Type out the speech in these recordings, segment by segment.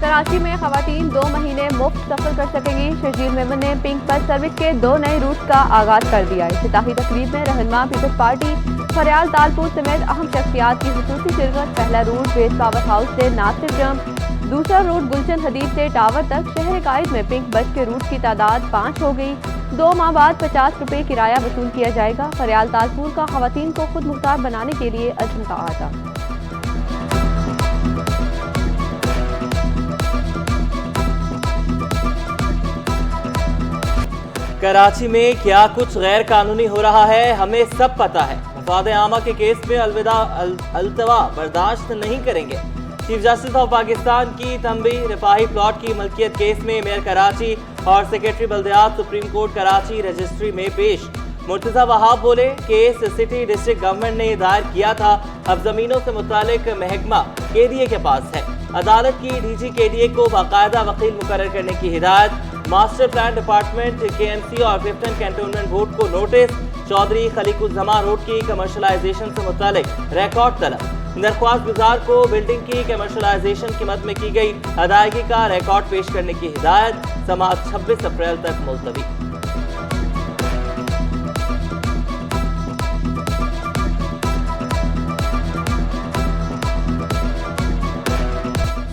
कराची में खवातीन 2 महीने मुफ्त सफर कर सकेंगी। शर्जील मेमन ने पिंक बस सर्विस के 2 नए रूट का आगाज कर दिया। इफ्तिताही तकरीब में रहनुमा पीपल्स पार्टी फरियाल तालपुर समेत अहम शख्सियात की खुसूसी शिरकत। पहला रूट बेस पावर हाउस से नासिर जंग, दूसरा रूट गुलशन हदीद से टावर तक। शहर कायद में पिंक बस के रूट की तादाद 5 हो गई। 2 माह बाद 50 रुपए किराया वसूल किया जाएगा। फरियाल तालपुर का खवातीन को खुद मुख्तार बनाने के लिए अज़्म का आज़ा। कराची में क्या कुछ गैर कानूनी हो रहा है हमें सब पता है। मफाद आमा के केस में अल्तवा बर्दाश्त नहीं करेंगे। चीफ जस्टिस ऑफ पाकिस्तान की तंबी रिफाही प्लॉट की मलकियत केस में मेयर कराची और सेक्रेटरी बल्दियात सुप्रीम कोर्ट कराची रजिस्ट्री में पेश। मुर्तजा वहाब बोले केस सिटी डिस्ट्रिक्ट गवर्नमेंट ने दायर किया था, अब जमीनों से मुतालिक महकमा केडीए के पास है। अदालत की डीजी केडीए को बाकायदा वकील मुकर्रर करने की हिदायत। मास्टर प्लान डिपार्टमेंट केएमसी और क्लिफ्टन कैंटोनमेंट बोर्ड को नोटिस। चौधरी खलीकुज़्ज़मान रोड की कमर्शलाइजेशन से मुतालिक रिकॉर्ड तलब। दरख्वास्त गुजार को बिल्डिंग की कमर्शलाइजेशन की मद में की गई अदायगी का रिकॉर्ड पेश करने की हिदायत। समाअत 26 अप्रैल तक मुलतवी।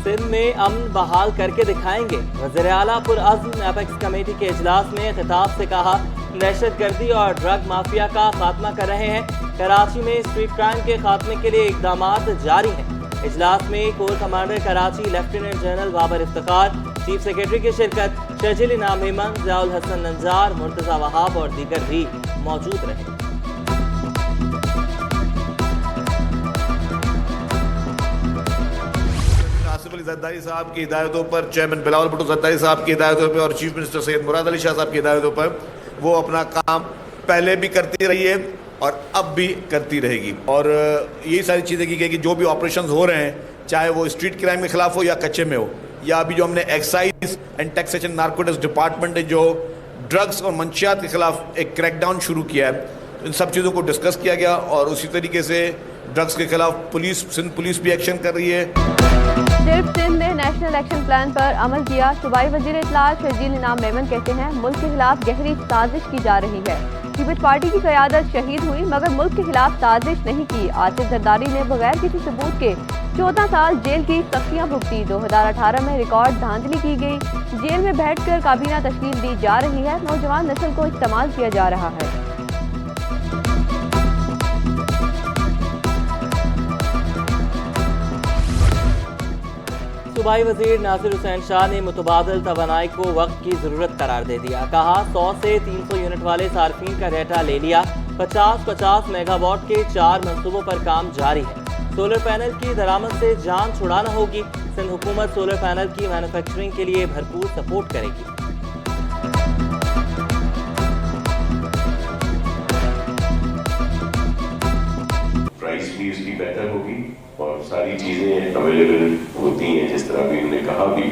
सिंध में अमन बहाल करके दिखाएंगे। वज़ीर आला पुरअज़्म एपेक्स कमेटी के इजलास में खिताब से कहा, दहशतगर्दी और ड्रग माफिया का खात्मा कर रहे हैं। कराची में स्ट्रीट क्राइम के खात्मे के लिए इक़दामात जारी हैं। इजलास में core commander Karachi lieutenant general Babar Iftikhar, chief secretary की शिरकत। शर्जील इनाम मेमन, ज़ियाउल हसन नंजार, मुर्तजा वहाब और दीगर भी मौजूद रहे। ज़रदारी साहब की हिदायतों पर, चेयरमैन बिलावल भुट्टो ज़रदारी साहब की हिदायतों पर और चीफ मिनिस्टर सैयद मुराद अली शाह साहब की हिदायतों पर वो अपना काम पहले भी करती रही है और अब भी करती रहेगी। और यही सारी चीज़ें की गई कि जो भी ऑपरेशंस हो रहे हैं, चाहे वो स्ट्रीट क्राइम के खिलाफ हो या कच्चे में हो, या अभी जो हमने excise and taxation narcotics department ने जो ड्रग्स और मंशियात के खिलाफ एक क्रैकडाउन शुरू किया है, इन सब चीज़ों को डिस्कस किया गया। और उसी तरीके से ड्रग्स के खिलाफ सिंध पुलिस भी एक्शन कर रही है। सिर्फ सिंध ने नेशनल एक्शन प्लान पर अमल किया। सूबाई वजीर इत्तलात शर्जील इनाम मेमन कहते हैं, मुल्क के खिलाफ गहरी साजिश की जा रही है। पीपल्स पार्टी की क़यादत शहीद हुई मगर मुल्क के खिलाफ साजिश नहीं की। आसिफ जरदारी ने बगैर किसी सबूत के 14 साल जेल की सख्तियां भुगती। 2018 में रिकॉर्ड धांधली की गई। जेल में बैठकर काबीना तश्कील दी जा रही है। नौजवान नस्ल को इस्तेमाल किया जा रहा है। सूबाई वजीर नासिर हुसैन शाह ने मुतबादिल तवानाई को वक्त की ज़रूरत करार दे दिया। कहा 100 से 300 यूनिट वाले सार्फिन का डेटा ले लिया। 50-50 मेगावाट के 4 मंसूबों पर काम जारी है। सोलर पैनल की दरामद से जान छुड़ाना होगी। सिंध हुकूमत सोलर पैनल की मैन्युफैक्चरिंग के लिए भरपूर सपोर्ट करेगी। प्राइस भी उसकी बेहतर होगी और सारी चीज़ें अवेलेबल होती हैं। जिस तरह भी उन्होंने कहा भी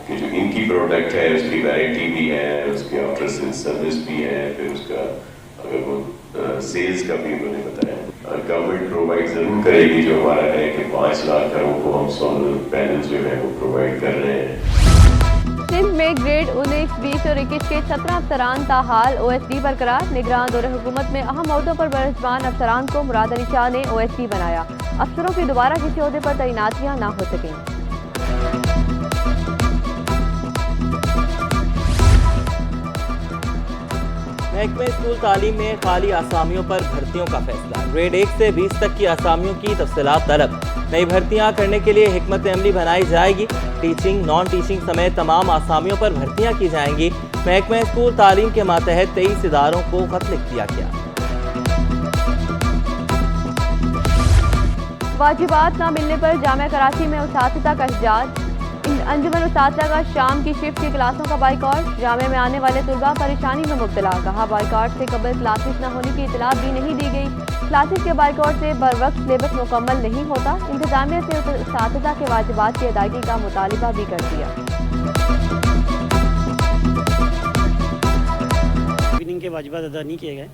कि जो इनकी प्रोडक्ट है उसकी वैरायटी भी है, उसके आफ्टर सेल सर्विस भी है, फिर उसका अगर वो सेल्स का भी उन्होंने बताया। गवर्नमेंट प्रोवाइड ज़रूर करेगी। जो हमारा है कि 5 लाख घरों को हम सोलर पैनल जो है वो प्रोवाइड कर रहे हैं। सिंध में ग्रेड 19, 20 और 21 के 17 अफसरान ताहाल OSD बरकरार। निगरान दौरे हुकूमत में अहम ओहदों पर बरहज़बान अफसरान को मुराद अली शाह ने OSD बनाया। अफसरों की दोबारा किसी ओहदे पर तैनातियां ना हो सकें। महकमे स्कूल तालीम में खाली आसामियों पर भर्तियों का फैसला। ग्रेड 1 से 20 तक की आसामियों की तफसीलात तलब। नई भर्तियां करने के लिए हिकमत अमली बनाई जाएगी। टीचिंग, नॉन टीचिंग समेत तमाम आसामियों पर भर्तियां की जाएंगी। महकमे स्कूल तालीम के मातहत 23 इदारों को खत लिख दिया गया। वाजिबात न मिलने पर जामिया कराची में उस्तादिज़ा का एहतजाज। अंजुमन उस्तादिज़ा का शाम की शिफ्ट की क्लासों का बाइकआउट। जामिया में आने वाले तुलबा परेशानी में मुब्तला। कहा बाइकआउट से कबल क्लासेस न होने की इतला भी नहीं दी गई। क्लासेस के बाइकआउट से बर वक्त सिलेबस मुकम्मल नहीं होता। इंतजामिया से उस्तादिज़ा के वाजिबात की अदायगी का मुतालिबा भी कर दिया। के वाजिबात अदा नहीं किए गए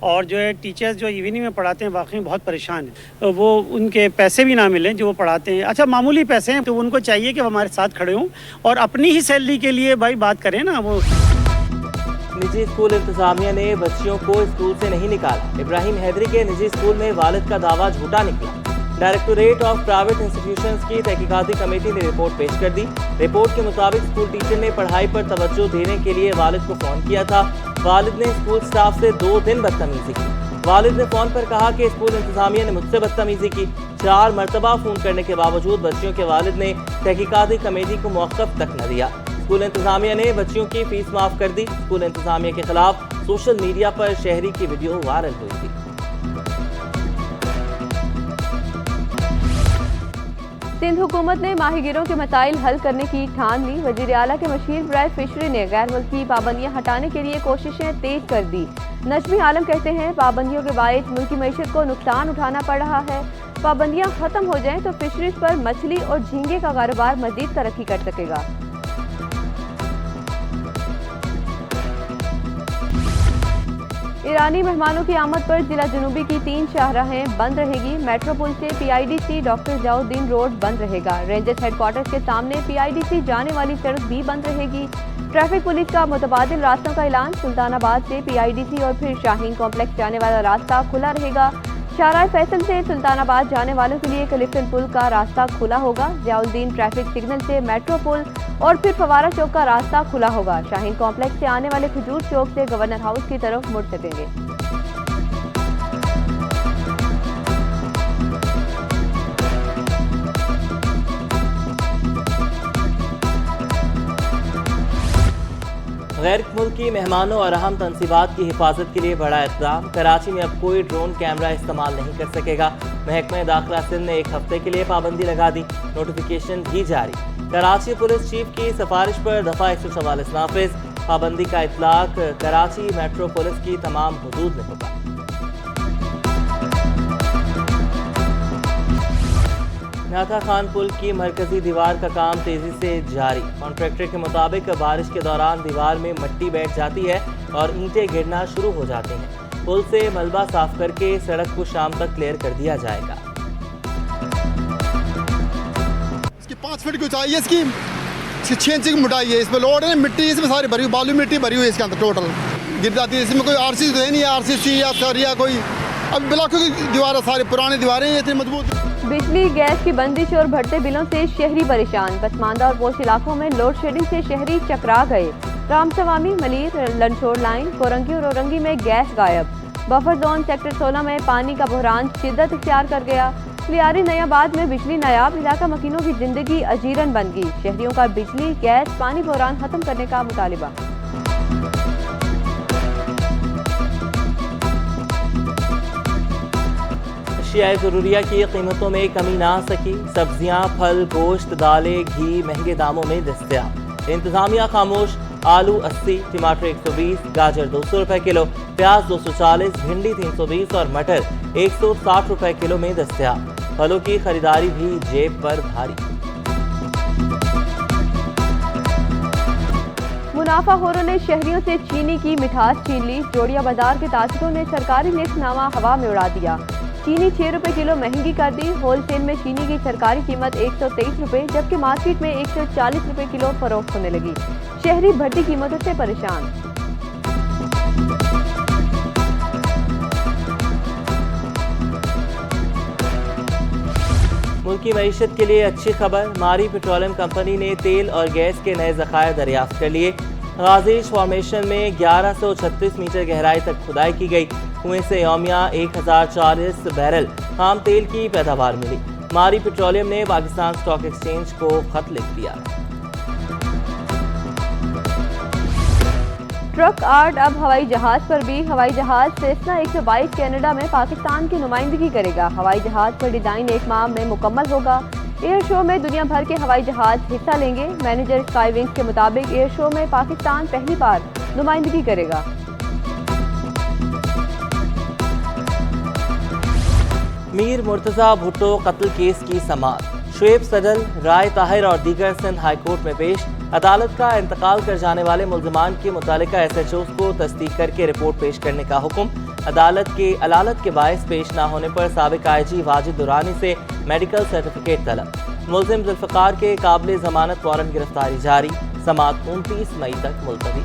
और जो है टीचर्स जो इवनिंग में पढ़ाते हैं वाकई बहुत परेशान हैं। तो वो उनके पैसे भी ना मिलें जो वो पढ़ाते हैं, अच्छा मामूली पैसे हैं, तो उनको चाहिए कि वो हमारे साथ खड़े हों और अपनी ही सैलरी के लिए भाई बात करें ना। वो निजी स्कूल इंतजामिया ने बच्चियों को स्कूल से नहीं निकाला। इब्राहिम हैदरी के निजी स्कूल में वालिद का दावा झूठा निकला। डायरेक्टोरेट ऑफ प्राइवेट इंस्टीट्यूशंस की तहकीकाती कमेटी ने रिपोर्ट पेश कर दी। रिपोर्ट के मुताबिक स्कूल टीचर ने पढ़ाई पर तवज्जो देने के लिए वालिद को फोन किया था। वालिद ने स्कूल स्टाफ से 2 दिन बदतमीजी की। वालिद ने फोन पर कहा कि स्कूल इंतजामिया ने मुझसे बदतमीजी की। 4 मरतबा फोन करने के बावजूद बच्चियों के वालिद ने तहकीकाती कमेटी को मौक़िफ़ तक न दिया। स्कूल इंतजामिया ने बच्चियों की फीस माफ कर दी। स्कूल इंतजामिया के खिलाफ सोशल मीडिया पर शहरी की वीडियो वायरल हुई थी। सिंध हुकूमत ने माहीगीरों के मसाइल हल करने की ठान ली। वजीर आला के मशीर बराए फिशरी ने गैर मुल्की पाबंदियां हटाने के लिए कोशिशें तेज कर दी। नजमी आलम कहते हैं पाबंदियों के बायस मुल्की मईशत को नुकसान उठाना पड़ रहा है। पाबंदियां खत्म हो जाएं तो फिशरीज पर मछली और झींगे का कारोबार मजीद तरक्की कर सकेगा। ईरानी मेहमानों की आमद पर जिला जनूबी की 3 शाहराहें बंद रहेगी। मेट्रो पुल से PIDC डॉक्टर जयाउद्दीन रोड बंद रहेगा। रेंजर्स हेडक्वार्टर्स के सामने PIDC जाने वाली सड़क भी बंद रहेगी। ट्रैफिक पुलिस का मुतबादिल रास्तों का ऐलान। सुल्तानाबाद से PIDC और फिर शाहीन कॉम्प्लेक्स जाने वाला रास्ता खुला रहेगा। शाहराह फैसल से सुल्तानाबाद जाने वालों के लिए क्लिफ्टन पुल का रास्ता खुला होगा। जयाउद्दीन ट्रैफिक सिग्नल से मेट्रो पुल और फिर फवारा चौक का रास्ता खुला होगा। शाहीन कॉम्प्लेक्स से आने वाले खजूर चौक से गवर्नर हाउस की तरफ मुड़ सकेंगे। गैर मुल्की मेहमानों और अहम तनसीबात की हिफाजत के लिए बड़ा इक़दाम। कराची में अब कोई ड्रोन कैमरा इस्तेमाल नहीं कर सकेगा। महकमा दाखिला सिंध ने 1 हफ्ते के लिए पाबंदी लगा दी। नोटिफिकेशन भी जारी। कराची पुलिस चीफ की सिफारिश पर दफ़ा 144 नाफिज। पाबंदी का इतलाक कराची मेट्रो पुलिस की तमाम हुदूद में होगा। नाथा खान पुल की मरकजी दीवार का काम तेजी से जारी। कॉन्ट्रैक्टर के मुताबिक बारिश के दौरान दीवार में मिट्टी बैठ जाती है और ईंटें गिरना शुरू हो जाती हैं। पुल से मलबा साफ करके सड़क को शाम तक क्लियर कर दिया जाएगा। इसकी 5 फीट की ऊंचाई है, इसकी 6 इंच की मोटाई है। इसमें लोड है, मिट्टी इसमें सारी भरी हुई, बालू मिट्टी भरी हुई है इसके अंदर टोटल गिर जाती है। इसमें कोई RC तो है नहीं, RCC या सरिया कोई। अब ब्लॉकों की दीवार सारी पुरानी दीवारें इतनी मजबूत। बिजली गैस की बंदिश और बढ़ते बिलों से शहरी परेशान। पसमानदा और पोश इलाकों में लोड शेडिंग से शहरी चकरा गए। रामसवामी, मलीर, लंचोर लाइन, कोरंगी और औरंगी में गैस गायब। बफर जोन सेक्टर 16 में पानी का बहरान शिद्दत इख्तियार कर गया। लियारी नयाबाद में बिजली नायाब। इलाका मकीनों की जिंदगी अजीरन बन गई। शहरियों का बिजली, गैस, पानी बहरान खत्म करने का मुतालिबा। अशियाए ज़रूरिया की कीमतों में कमी ना सकी। सब्जियां, फल, गोश्त, दालें, घी महंगे दामों में दस्तयाब। इंतजामिया खामोश। आलू 80, टमाटर 120, गाजर 200 रुपए किलो, प्याज 240, भिंडी 320 और मटर 160 रुपए किलो में दस्तयाब। फलों की खरीदारी भी जेब पर भारी। मुनाफाखोरों ने शहरियों से चीनी की मिठास छीन ली। जोड़िया बाजार के ताजिरों ने सरकारी निफ्तनामा हवा में उड़ा दिया। चीनी 6 रुपए किलो महंगी कर दी। होलसेल में चीनी की सरकारी कीमत 123 रुपए, जबकि मार्केट में 140 रुपए किलो फरोख्त होने लगी। शहरी बढ़ती कीमतों से परेशान। मुल्की मईशत के लिए अच्छी खबर। मारी पेट्रोलियम कंपनी ने तेल और गैस के नए ज़खायर दरियाफ्त कर लिए। गाजीश फॉर्मेशन में 1136 मीटर गहराई तक खुदाई की गई। कुएं से यौमिया 1040 बैरल खाम तेल की पैदावार मिली। मारी पेट्रोलियम ने पाकिस्तान स्टॉक एक्सचेंज को खत लिख दिया। ट्रक आर्ट अब हवाई जहाज पर भी। हवाई जहाज सेस्ना 122 कनाडा में पाकिस्तान की नुमाइंदगी करेगा। हवाई जहाज पर डिजाइन 1 माह में मुकम्मल होगा। एयर शो में दुनिया भर के हवाई जहाज हिस्सा लेंगे। मैनेजर स्काई विंग्स के मुताबिक एयर शो में पाकिस्तान पहली बार नुमाइंदगी करेगा। मीर मुर्तज़ा भुट्टो कत्ल केस की समाअत। शुएब सदल, राय ताहिर और दीगर सिंध हाई कोर्ट में पेश। अदालत का इंतकाल कर जाने वाले मुल्ज़िमान के मुतालिका SHOs को तस्दीक करके रिपोर्ट पेश करने का हुक्म। अदालत के बायस पेश न होने पर साबिक IG वाजिद दुरानी से मेडिकल सर्टिफिकेट तलब। मुलजिम जुल्फकार के काबिल जमानत वारंट गिरफ्तारी जारी। समाअत 29 मई तक मुलतवी।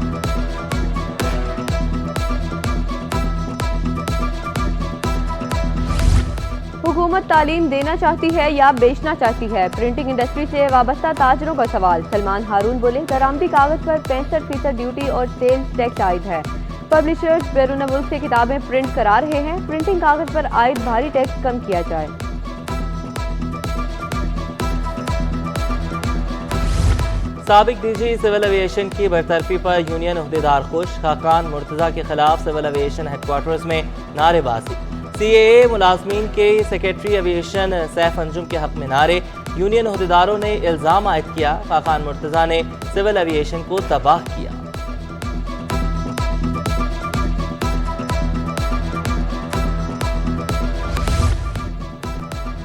हुकूमत तालीम देना चाहती है या बेचना चाहती है? प्रिंटिंग इंडस्ट्री से वाबस्ता ताजरों का सवाल। सलमान हारून बोले, दरामदी कागज पर 65% ड्यूटी और सेल्स टैक्स आयद है। पब्लिशर्स बैरून मुल्क से किताबें प्रिंट करा रहे हैं, प्रिंटिंग कागज पर आयद भारी टैक्स कम किया जाए। साबिक DG सिविल एविएशन की बरतरफी पर यूनियन अहदेदार खुश। खाकान मुर्तजा के खिलाफ सिविल एविएशन हेडक्वार्टर्स में नारेबाजी। CAA मुलाजमीन के सेक्रेटरी एविएशन सैफ अंजुम के हक में नारे। यूनियन अहदेदारों ने इल्ज़ाम आयद किया, खाकान मुर्तजा ने सिविल एविएशन को तबाह किया।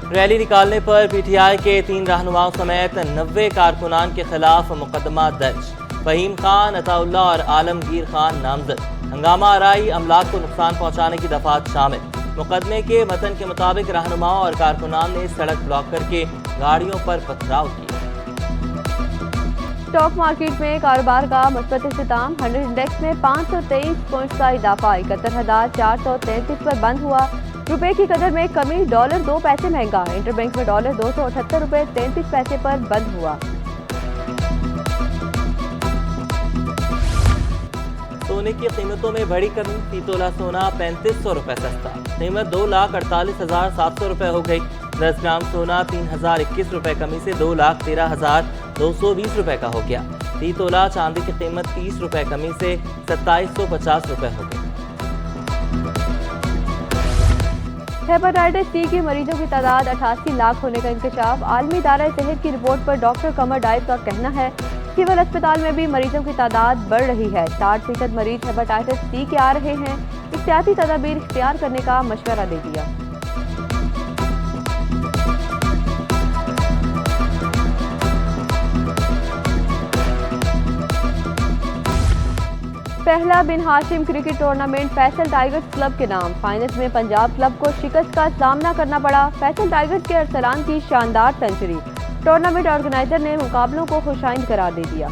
रैली निकालने पर PTI के 3 रहनुमाओं समेत 90 कारकुनान के खिलाफ मुकदमा दर्ज। फहीम खान, अताउल्ला और आलमगीर खान नामजद। हंगामा आराई, अमलाक को नुकसान पहुंचाने की दफात शामिल। मुकदमे के मतन के मुताबिक रहनुमाओं और कारकुनान ने सड़क ब्लॉक करके गाड़ियों पर पथराव किया। स्टॉक मार्केट में कारोबार का मुस्बत इख्तिताम। 100 इंडेक्स में 523 पॉइंट्स का इजाफा 71,433 पर बंद हुआ। रुपए की कदर में कमी, डॉलर 2 पैसे महंगा। इंटरबैंक में डॉलर 278 रुपए 33 पैसे पर बंद हुआ। सोने की कीमतों में बड़ी कमी। फी तोला सोना 3500 रुपए सस्ता। कीमत 2,48,700 रुपए हो गई। 10 ग्राम सोना 3,021 रुपए कमी से 2,13,220 रुपए का हो गया। फी तोला चांदी की कीमत 30 रुपए कमी से 2750 रुपए हो गई। हेपेटाइटिस C के मरीजों की तादाद 88 लाख होने का इंकशाफ। आलमी इदारा सेहत की रिपोर्ट पर डॉक्टर कमर डाइव का कहना है, सिविल अस्पताल में भी मरीजों की तादाद बढ़ रही है। 60% मरीज हेपेटाइटिस C के आ रहे हैं। एहतियाती तदाबीर इख्तियार करने का मशवरा दे दिया। पहला Bin Hashim cricket tournament Faisal tigers club के नाम। फाइनल्स में पंजाब क्लब को शिकस्त का सामना करना पड़ा। फैसल टाइगर्स के अरसलान की शानदार सेंचुरी। टूर्नामेंट ऑर्गेनाइजर ने मुकाबलों को खुशाइंद करार दे दिया।